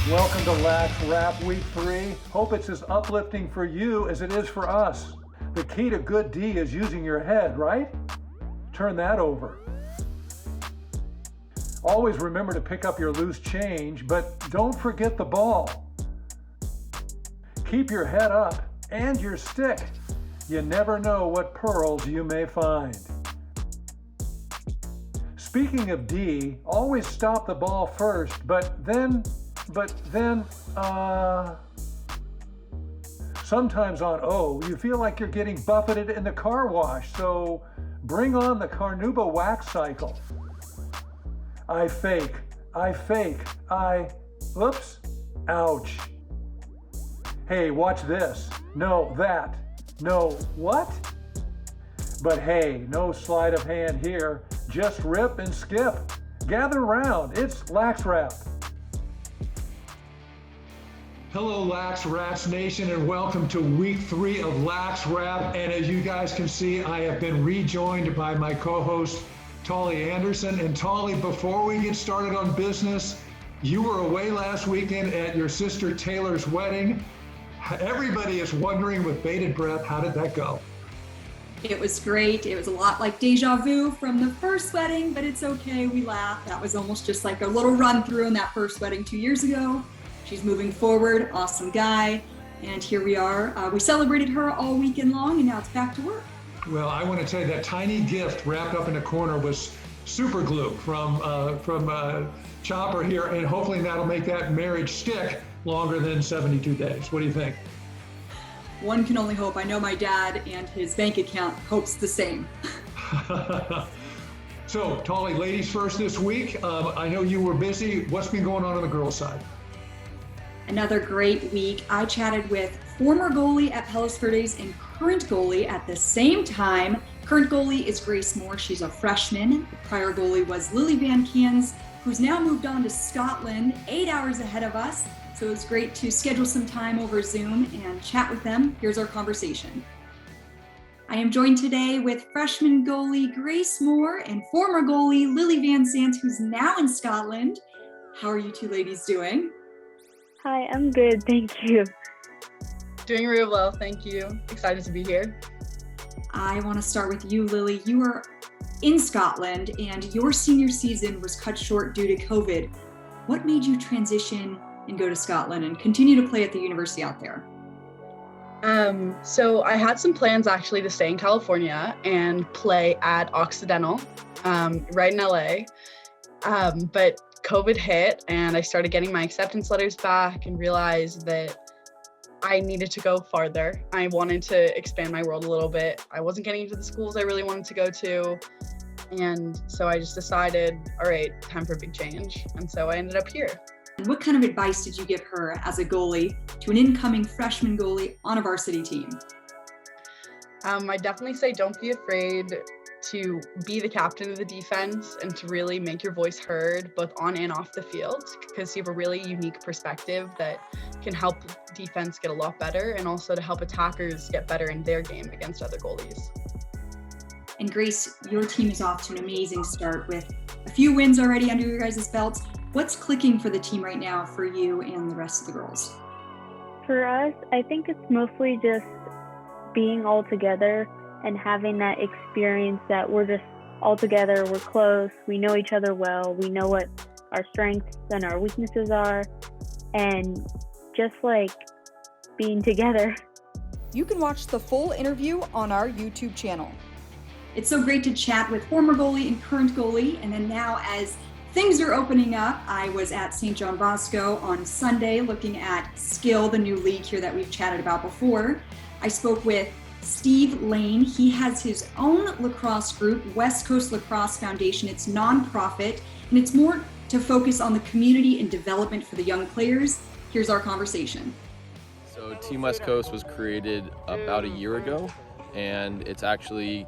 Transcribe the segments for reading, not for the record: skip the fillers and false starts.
Welcome to LaxWrap Week 3. Hope it's as uplifting for you as it is for us. The key to good D is using your head, right? Turn that over. Always remember to pick up your loose change, but don't forget the ball. Keep your head up and your stick. You never know what pearls you may find. Speaking of D, always stop the ball first, but then, sometimes on O, you feel like you're getting buffeted in the car wash, so bring on the Carnauba wax cycle. I fake, oops, ouch. Hey, watch this. No, that. No, what? But hey, no sleight of hand here. Just rip and skip. Gather round, it's LaxWrap. Hello, LaxRats Nation, and welcome to week 3 of LaxWrap. And as you guys can see, I have been rejoined by my co-host, Tauli Anderson. And Tauli, before we get started on business, you were away last weekend at your sister Taylor's wedding. Everybody is wondering with bated breath, how did that go? It was great. It was a lot like deja vu from the first wedding, but it's okay. We laughed. That was almost just like a little run through in that first wedding 2 years ago. She's moving forward, awesome guy. And here we are. We celebrated her all weekend long, and now it's back to work. Well, I want to tell you that tiny gift wrapped up in a corner was super glue from Chopper here, and hopefully that'll make that marriage stick longer than 72 days. What do you think? One can only hope. I know my dad and his bank account hopes the same. So, Tauli, ladies first this week. I know you were busy. What's been going on the girls' side? Another great week. I chatted with former goalie at Palos Verdes and current goalie at the same time. Current goalie is Grace Moore. She's a freshman. The prior goalie was Lily Van Caens, who's now moved on to Scotland, 8 hours ahead of us. So it was great to schedule some time over Zoom and chat with them. Here's our conversation. I am joined today with freshman goalie Grace Moore and former goalie Lily Van Caens, who's now in Scotland. How are you two ladies doing? Hi, I'm good, thank you. Doing real well, thank you. Excited to be here. I want to start with you, Lily. You are in Scotland and your senior season was cut short due to COVID. What made you transition and go to Scotland and continue to play at the university out there? So I had some plans actually to stay in California and play at Occidental, right in LA. But COVID hit and I started getting my acceptance letters back and realized that I needed to go farther. I wanted to expand my world a little bit. I wasn't getting into the schools I really wanted to go to. And so I just decided, all right, time for a big change. And so I ended up here. What kind of advice did you give her as a goalie to an incoming freshman goalie on a varsity team? I definitely say don't be afraid to be the captain of the defense and to really make your voice heard both on and off the field, because you have a really unique perspective that can help defense get a lot better and also to help attackers get better in their game against other goalies. And Grace, your team is off to an amazing start with a few wins already under your guys' belts. What's clicking for the team right now for you and the rest of the girls? For us, I think it's mostly just being all together and having that experience that we're just all together, we're close, we know each other well, we know what our strengths and our weaknesses are, and just like being together. You can watch the full interview on our YouTube channel. It's so great to chat with former goalie and current goalie, and then now as things are opening up, I was at St. John Bosco on Sunday looking at Skill, the new league here that we've chatted about before. I spoke with Steve Lane. He has his own lacrosse group, West Coast Lacrosse Foundation. It's nonprofit, and it's more to focus on the community and development for the young players. Here's our conversation. So Team West Coast was created about a year ago, and it's actually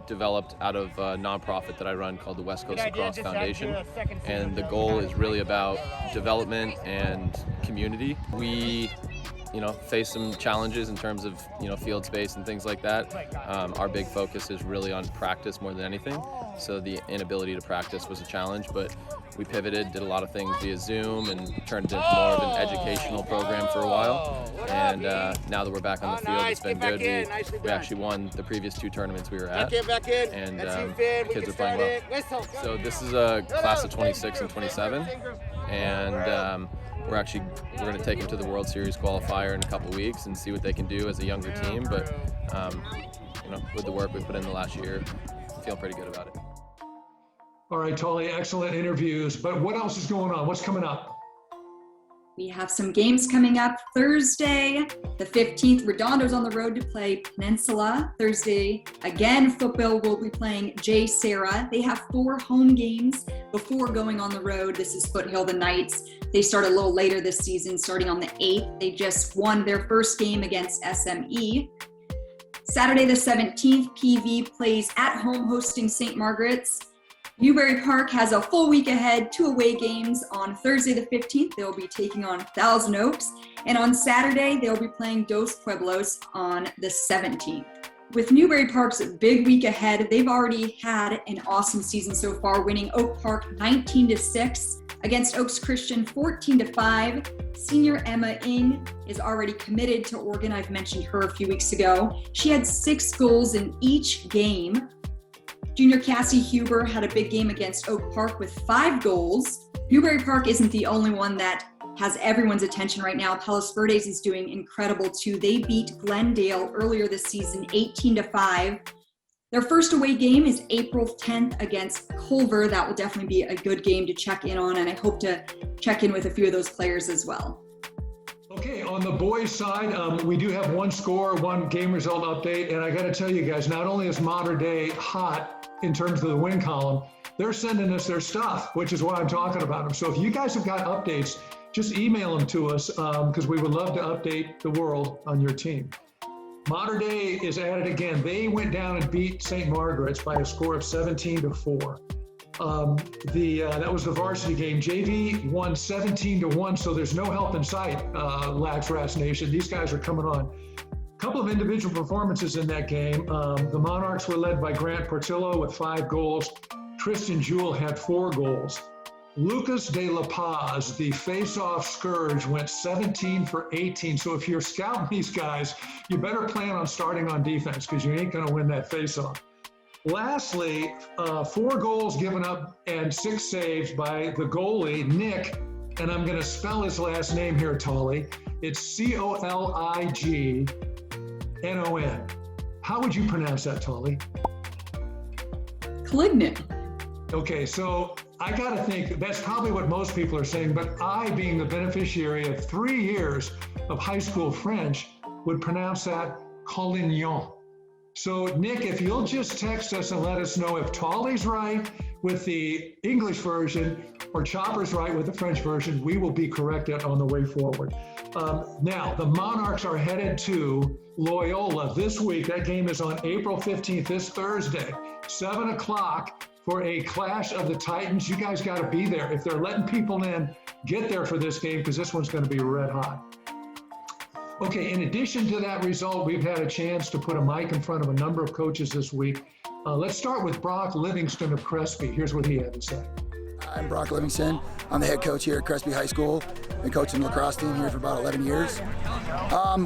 developed out of a nonprofit that I run called the West Coast Lacrosse Foundation. And the goal is really about development and community. We face some challenges in terms of, field space and things like that. Our big focus is really on practice more than anything. So the inability to practice was a challenge, but we pivoted, did a lot of things via Zoom, and turned it into more of an educational program for a while. And now that we're back on the field, it's been good. We actually won the previous 2 tournaments we were at, and the kids are playing well. So this is a class of 26 and 27, and we're going to take them to the World Series qualifier in a couple weeks and see what they can do as a younger team. But with the work we put in the last year, I feel pretty good about it. All right, Tauli, excellent interviews. But what else is going on? What's coming up? We have some games coming up Thursday, the 15th. Redondo's on the road to play Peninsula. Thursday, again, football will be playing J. Sarah. They have 4 home games before going on the road. This is Foothill, the Knights. They start a little later this season, starting on the 8th. They just won their first game against SME. Saturday, the 17th, PV plays at home hosting St. Margaret's. Newbury Park has a full week ahead, 2 away games. On Thursday the 15th, they'll be taking on Thousand Oaks. And on Saturday, they'll be playing Dos Pueblos on the 17th. With Newbury Park's big week ahead, they've already had an awesome season so far, winning Oak Park 19-6, against Oaks Christian 14-5. Senior Emma Ng is already committed to Oregon. I've mentioned her a few weeks ago. She had 6 goals in each game. Junior Cassie Huber had a big game against Oak Park with 5 goals. Newbury Park isn't the only one that has everyone's attention right now. Palos Verdes is doing incredible too. They beat Glendale earlier this season 18-5. Their first away game is April 10th against Culver. That will definitely be a good game to check in on, and I hope to check in with a few of those players as well. Okay, on the boys' side, we do have 1 score, 1 game result update, and I got to tell you guys, not only is Mater Dei hot in terms of the win column, they're sending us their stuff, which is why I'm talking about them. So if you guys have got updates, just email them to us because we would love to update the world on your team. Mater Dei is at it again. They went down and beat St. Margaret's by a score of 17-4. That was the varsity game. JV won 17-1, so there's no help in sight, LaxRaps Nation. These guys are coming on. A couple of individual performances in that game. The Monarchs were led by Grant Portillo with 5 goals. Tristan Jewell had 4 goals. Lucas de La Paz, the face-off scourge, went 17-18. So if you're scouting these guys, you better plan on starting on defense because you ain't going to win that face-off. Lastly, 4 goals given up and 6 saves by the goalie, Nick, and I'm going to spell his last name here, Tauli. It's Colignon. How would you pronounce that, Tauli? Colignon. Okay, so I got to think that's probably what most people are saying, but I, being the beneficiary of 3 years of high school French, would pronounce that Colignon. So, Nick, if you'll just text us and let us know if Tauli's right with the English version or Chopper's right with the French version, we will be corrected on the way forward. Now, the Monarchs are headed to Loyola this week. That game is on April 15th, this Thursday, 7 o'clock for a Clash of the Titans. You guys got to be there. If they're letting people in, get there for this game because this one's going to be red hot. Okay, in addition to that result, we've had a chance to put a mic in front of a number of coaches this week. Let's start with Brock Livingston of Crespi. Here's what he had to say. I'm Brock Livingston. I'm the head coach here at Crespi High School. Been coaching the lacrosse team here for about 11 years.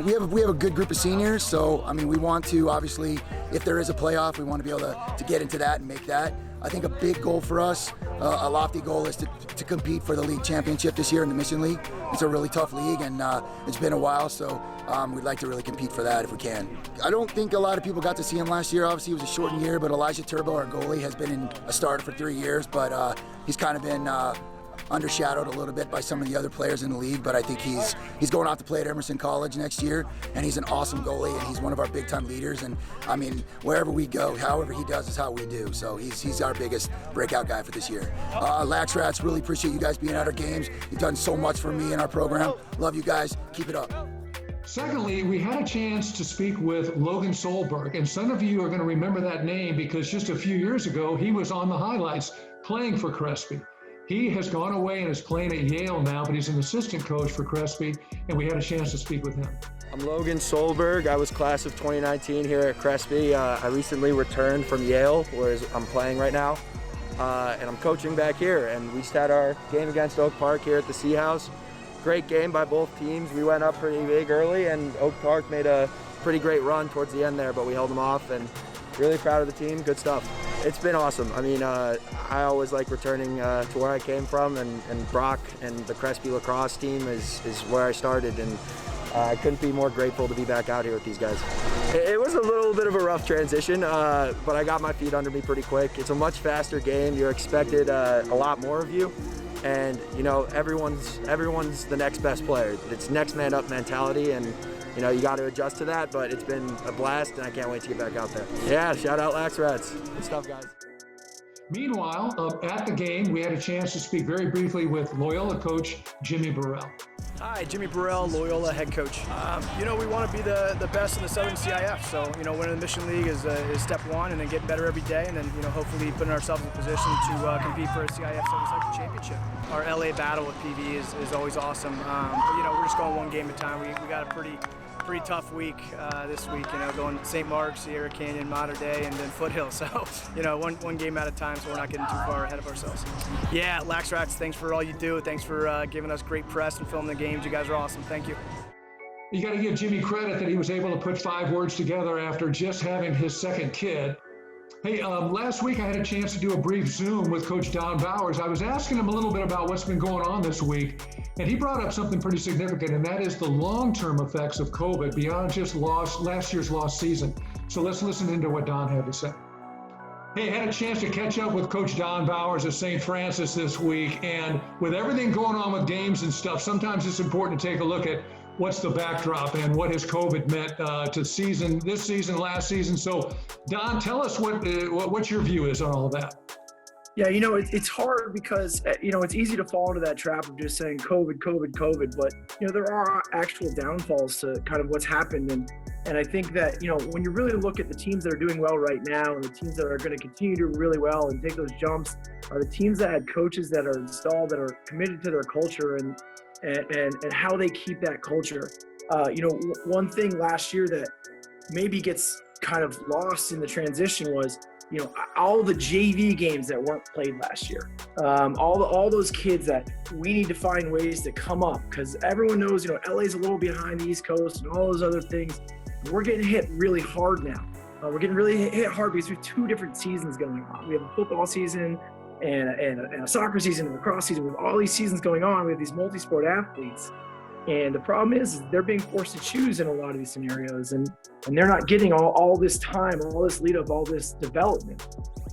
We have a good group of seniors, so we want to, obviously, if there is a playoff, we want to be able to get into that and make that. I think a big goal for us, a lofty goal, is to compete for the league championship this year in the Mission League. It's a really tough league, and it's been a while, so we'd like to really compete for that if we can. I don't think a lot of people got to see him last year. Obviously, it was a shortened year, but Elijah Turbo, our goalie, has been a starter for 3 years, but he's kind of been undershadowed a little bit by some of the other players in the league, but I think he's going out to play at Emerson College next year, and he's an awesome goalie, and he's one of our big-time leaders, and wherever we go, however he does is how we do, so he's our biggest breakout guy for this year. LaxRats, really appreciate you guys being at our games. You've done so much for me and our program. Love you guys. Keep it up. Secondly, we had a chance to speak with Logan Solberg, and some of you are going to remember that name because just a few years ago, he was on the highlights playing for Crespi. He has gone away and is playing at Yale now, but he's an assistant coach for Crespi, and we had a chance to speak with him. I'm Logan Solberg. I was class of 2019 here at Crespi. I recently returned from Yale, where I'm playing right now, and I'm coaching back here. And we just had our game against Oak Park here at the Sea House. Great game by both teams. We went up pretty big early, and Oak Park made a pretty great run towards the end there, but we held them off, and really proud of the team. Good stuff. It's been awesome. I mean, I always like returning to where I came from, and Brock and the Crespi Lacrosse team is where I started, and I couldn't be more grateful to be back out here with these guys. It was a little bit of a rough transition, but I got my feet under me pretty quick. It's a much faster game. You're expected a lot more of you, and you know, everyone's the next best player. It's next man up mentality, and you know, you got to adjust to that, but it's been a blast, and I can't wait to get back out there. Yeah, shout out Laxratz. Good stuff, guys. Meanwhile, at the game, we had a chance to speak very briefly with Loyola coach Jimmy Burrell. Hi, Jimmy Burrell, Loyola head coach. You know, we want to be the best in the Southern CIF, so, you know, winning the Mission League is step one, and then getting better every day, and then, you know, hopefully putting ourselves in a position to compete for a CIF Southern Sector Championship. Our LA battle with PV is always awesome, but, you know, we're just going one game at a time. We got a pretty tough week this week, you know, going St. Mark's, Sierra Canyon, Mater Dei, and then Foothill. So, you know, one game at a time, so we're not getting too far ahead of ourselves. Yeah, LaxRats, thanks for all you do. Thanks for giving us great press and filming the games. You guys are awesome. Thank you. You got to give Jimmy credit that he was able to put 5 words together after just having his second kid. Hey, last week I had a chance to do a brief Zoom with Coach Don Bowers. I was asking him a little bit about what's been going on this week, and he brought up something pretty significant, and that is the long-term effects of COVID beyond just last year's lost season. So let's listen into what Don had to say. Hey, I had a chance to catch up with Coach Don Bowers of St. Francis this week, and with everything going on with games and stuff, sometimes it's important to take a look at what's the backdrop and what has COVID meant to season, this season, last season. So, Don, tell us what your view is on all of that. Yeah, you know, it's hard because, you know, it's easy to fall into that trap of just saying COVID, but, you know, there are actual downfalls to kind of what's happened. And I think that, you know, when you really look at the teams that are doing well right now and the teams that are going to continue to do really well and take those jumps are the teams that had coaches that are installed, that are committed to their culture and how they keep that culture. You know, one thing last year that maybe gets kind of lost in the transition was, you know, all the JV games that weren't played last year. All those kids that we need to find ways to come up, because everyone knows, you know, LA's a little behind the East Coast and all those other things. We're getting hit really hard now. We're getting really hit hard because we have 2 different seasons going on. We have a football season and a soccer season and a lacrosse season. We have all these seasons going on. We have these multi-sport athletes. And the problem is they're being forced to choose in a lot of these scenarios, and they're not getting all this time, all this lead up, all this development.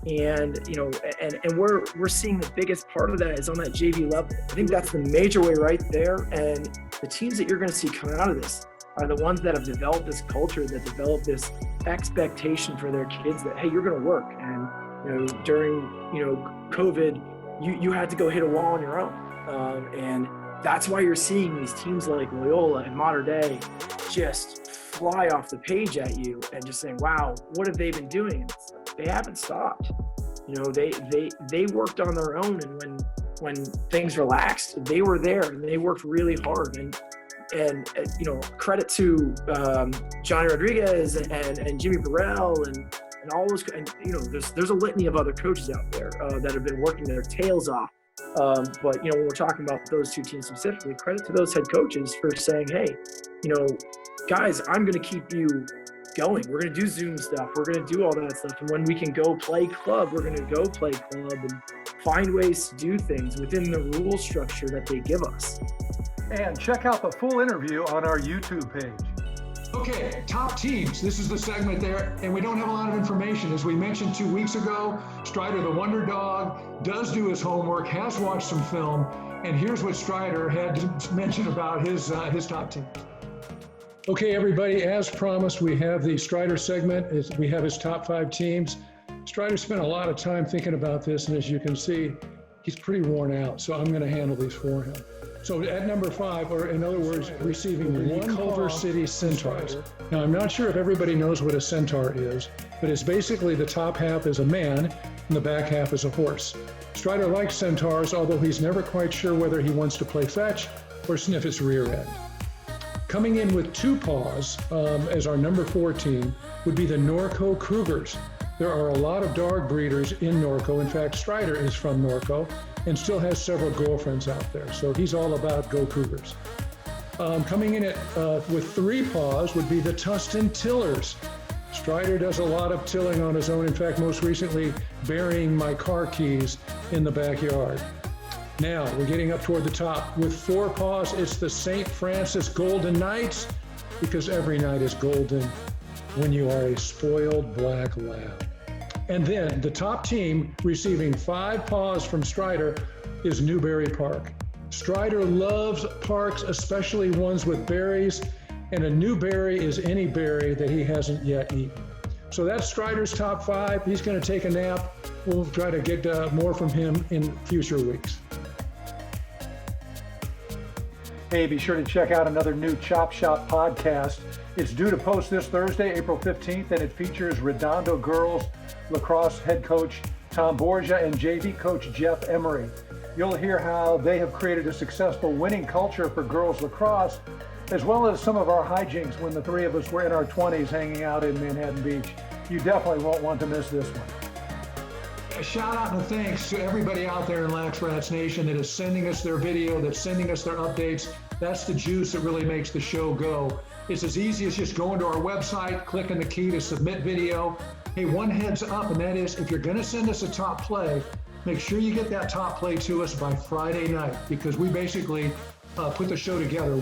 And, you know, and we're seeing the biggest part of that is on that JV level. I think that's the major way right there. And the teams that you're going to see coming out of this are the ones that have developed this culture, that develop this expectation for their kids that, hey, you're going to work. And, you know, during, you know, COVID, you had to go hit a wall on your own. And that's why you're seeing these teams like Loyola and Mater Dei just fly off the page at you and just saying, wow, what have they been doing? They haven't stopped. You know, they worked on their own, and when things relaxed, they were there and they worked really hard. And you know, credit to Johnny Rodriguez and Jimmy Burrell and all those, and you know, there's a litany of other coaches out there that have been working their tails off. But, you know, when we're talking about those 2 teams specifically, credit to those head coaches for saying, hey, you know, guys, I'm going to keep you going. We're going to do Zoom stuff. We're going to do all that stuff. And when we can go play club, we're going to go play club and find ways to do things within the rule structure that they give us. And check out the full interview on our YouTube page. Okay, top teams. This is the segment there, and we don't have a lot of information. As we mentioned 2 weeks ago, Strider, the Wonder Dog, does do his homework, has watched some film, and here's what Strider had to mention about his top team. Okay, everybody, as promised, we have the Strider segment. We have his top 5 teams. Strider spent a lot of time thinking about this, and as you can see, he's pretty worn out, so I'm going to handle these for him. So at number 5, or in other words, receiving 1 Culver City Centaurs. Now, I'm not sure if everybody knows what a centaur is, but it's basically the top half is a man and the back half is a horse. Strider likes centaurs, although he's never quite sure whether he wants to play fetch or sniff its rear end. Coming in with 2 paws as our number 4 team would be the Norco Cougars. There are a lot of dog breeders in Norco. In fact, Strider is from Norco and still has several girlfriends out there. So he's all about Go Cougars. Coming in with 3 paws would be the Tustin Tillers. Strider does a lot of tilling on his own. In fact, most recently burying my car keys in the backyard. Now we're getting up toward the top. With 4 paws, it's the St. Francis Golden Knights, because every night is golden when you are a spoiled black lab. And then the top team receiving 5 paws from Strider is Newberry Park. Strider loves parks, especially ones with berries, and a new berry is any berry that he hasn't yet eaten. So that's Strider's top 5. He's going to take a nap. We'll try to get more from him in future weeks. Hey, be sure to check out another new Chop Shop podcast. It's due to post this Thursday, April 15th, and it features Redondo Girls Lacrosse head coach Tom Borgia and JV coach Jeff Emery. You'll hear how they have created a successful winning culture for girls lacrosse, as well as some of our hijinks when the 3 of us were in our 20s hanging out in Manhattan Beach. You definitely won't want to miss this one. A shout out and a thanks to everybody out there in LaxRats Nation that is sending us their video, that's sending us their updates. That's the juice that really makes the show go. It's as easy as just going to our website, clicking the key to submit video. Hey, one heads up, and that is if you're going to send us a top play, make sure you get that top play to us by Friday night, because we basically put the show together,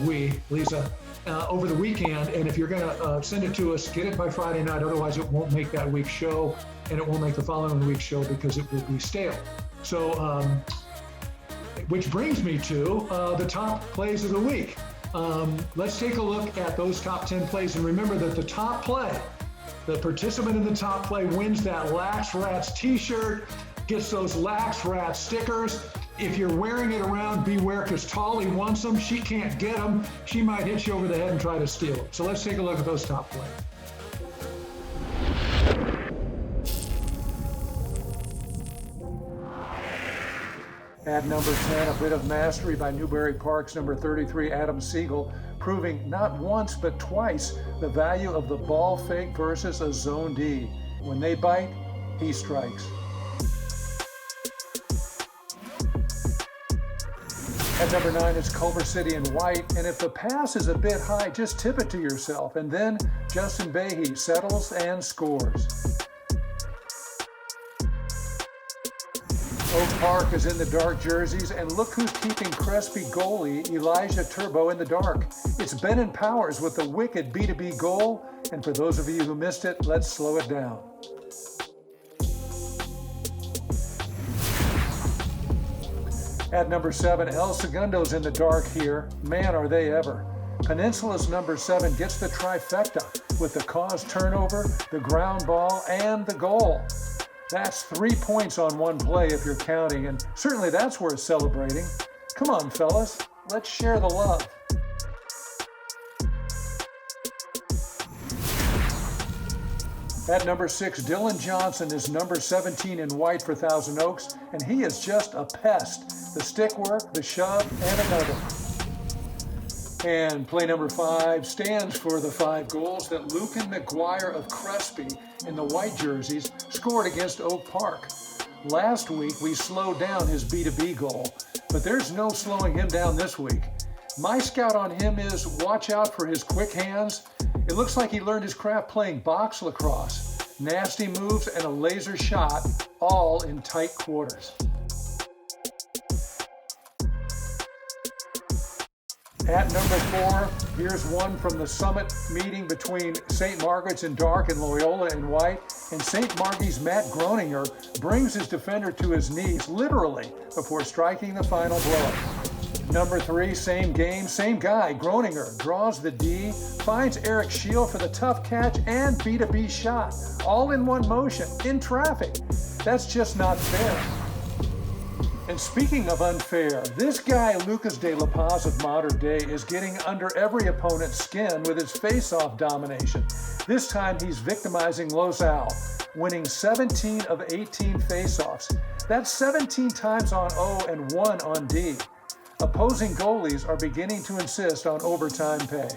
Lisa, over the weekend. And if you're going to send it to us, get it by Friday night. Otherwise, it won't make that week's show, and it won't make the following week's show because it will be stale. So, which brings me to the top plays of the week. Let's take a look at those top 10 plays. And remember that the top play, the participant in the top play wins that LaxRats t-shirt, gets those LaxRats stickers. If you're wearing it around, beware, because Tauli wants them. She can't get them. She might hit you over the head and try to steal them. So let's take a look at those top plays. At number 10, a bit of mastery by Newberry Park's number 33, Adam Siegel, proving not once but twice the value of the ball fake versus a zone D. When they bite, he strikes. At number 9 is Culver City in white, and if the pass is a bit high, just tip it to yourself, and then Justin Behe settles and scores. Oak Park is in the dark jerseys, and look who's keeping Crespi goalie Elijah Turbo in the dark. It's Benin Powers with the wicked B2B goal, and for those of you who missed it, let's slow it down. At number 7, El Segundo's in the dark here. Man, are they ever. Peninsula's number 7 gets the trifecta with the caused turnover, the ground ball, and the goal. That's 3 points on one play if you're counting, and certainly that's worth celebrating. Come on, fellas, let's share the love. At number 6, Dylan Johnson is number 17 in white for Thousand Oaks, and he is just a pest. The stick work, the shove, and another. And play number 5 stands for the 5 goals that Lucan McGuire of Crespi in the white jerseys scored against Oak Park. Last week, we slowed down his B2B goal, but there's no slowing him down this week. My scout on him is watch out for his quick hands. It looks like he learned his craft playing box lacrosse. Nasty moves and a laser shot, all in tight quarters. At number 4, here's one from the summit meeting between St. Margaret's in dark and Loyola in white, and St. Margie's Matt Groninger brings his defender to his knees, literally, before striking the final blow. Number 3, same game, same guy. Groninger draws the D, finds Eric Scheel for the tough catch and B2B shot, all in one motion, in traffic. That's just not fair. And speaking of unfair, this guy, Lucas de La Paz of modern day, is getting under every opponent's skin with his face-off domination. This time he's victimizing Los Al. winning 17 of 18 faceoffs. That's 17 times on O and 1 on D. Opposing goalies are beginning to insist on overtime pay.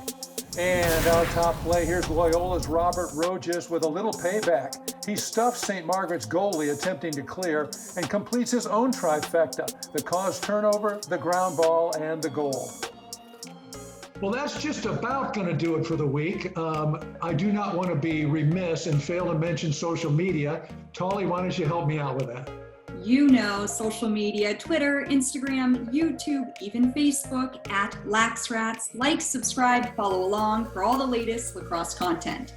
And our top play, here's Loyola's Robert Rojas with a little payback. He stuffs St. Margaret's goalie attempting to clear and completes his own trifecta: the caused turnover, the ground ball, and the goal. Well, that's just about going to do it for the week. I do not want to be remiss and fail to mention social media. Tauli, why don't you help me out with that? You know, social media, Twitter, Instagram, YouTube, even Facebook at LaxRats. Like, subscribe, follow along for all the latest lacrosse content.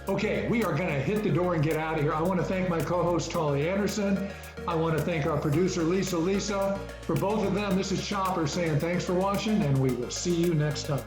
Okay, we are going to hit the door and get out of here. I want to thank my co-host, Tauli Anderson. I want to thank our producer, Lisa. For both of them, this is Chopper saying thanks for watching, and we will see you next time.